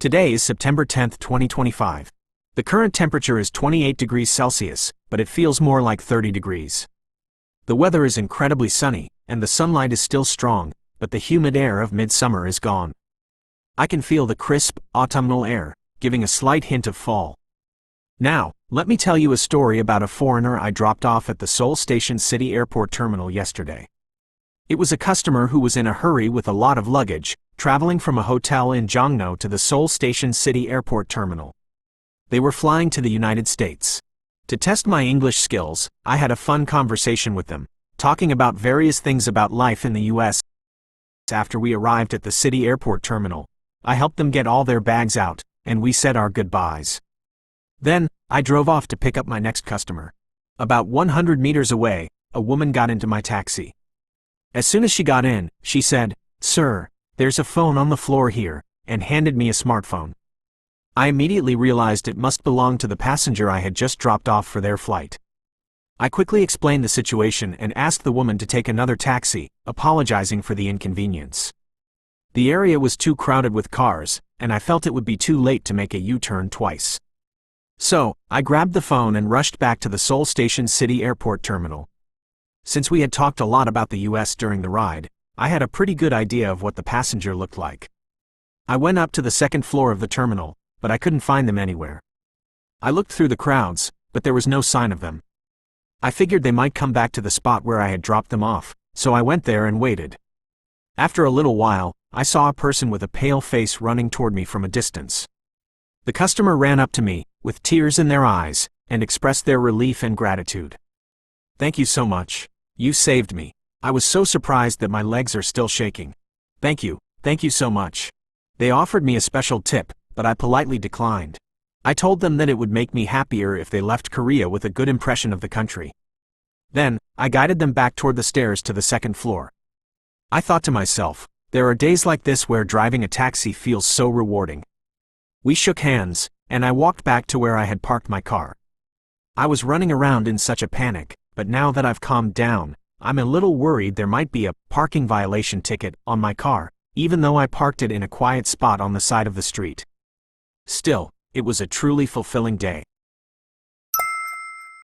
Today is September 10th, 2025. The current temperature is 28 degrees Celsius, but it feels more like 30 degrees. The weather is incredibly sunny, and the sunlight is still strong, but the humid air of midsummer is gone. I can feel the crisp, autumnal air, giving a slight hint of fall. Now, let me tell you a story about a foreigner I dropped off at the Seoul Station City Airport Terminal yesterday. It was a customer who was in a hurry with a lot of luggage, traveling from a hotel in Jongno to the Seoul Station City Airport Terminal. They were flying to the United States. To test my English skills, I had a fun conversation with them, talking about various things about life in the US. After we arrived at the city airport terminal, I helped them get all their bags out, and we said our goodbyes. Then, I drove off to pick up my next customer. About 100 meters away, a woman got into my taxi. As soon as she got in, she said, "Sir, there's a phone on the floor here," and handed me a smartphone. I immediately realized it must belong to the passenger I had just dropped off for their flight. I quickly explained the situation and asked the woman to take another taxi, apologizing for the inconvenience. The area was too crowded with cars, and I felt it would be too late to make a U-turn twice. So, I grabbed the phone and rushed back to the Seoul Station City Airport Terminal. Since we had talked a lot about the US during the ride, I had a pretty good idea of what the passenger looked like. I went up to the second floor of the terminal, but I couldn't find them anywhere. I looked through the crowds, but there was no sign of them. I figured they might come back to the spot where I had dropped them off, so I went there and waited. After a little while, I saw a person with a pale face running toward me from a distance. The customer ran up to me, with tears in their eyes, and expressed their relief and gratitude. "Thank you so much. You saved me. I was so surprised that my legs are still shaking. Thank you so much." They offered me a special tip, but I politely declined. I told them that it would make me happier if they left Korea with a good impression of the country. Then, I guided them back toward the stairs to the second floor. I thought to myself, there are days like this where driving a taxi feels so rewarding. We shook hands, and I walked back to where I had parked my car. I was running around in such a panic, but now that I've calmed down, I'm a little worried there might be a parking violation ticket on my car, even though I parked it in a quiet spot on the side of the street. Still, it was a truly fulfilling day.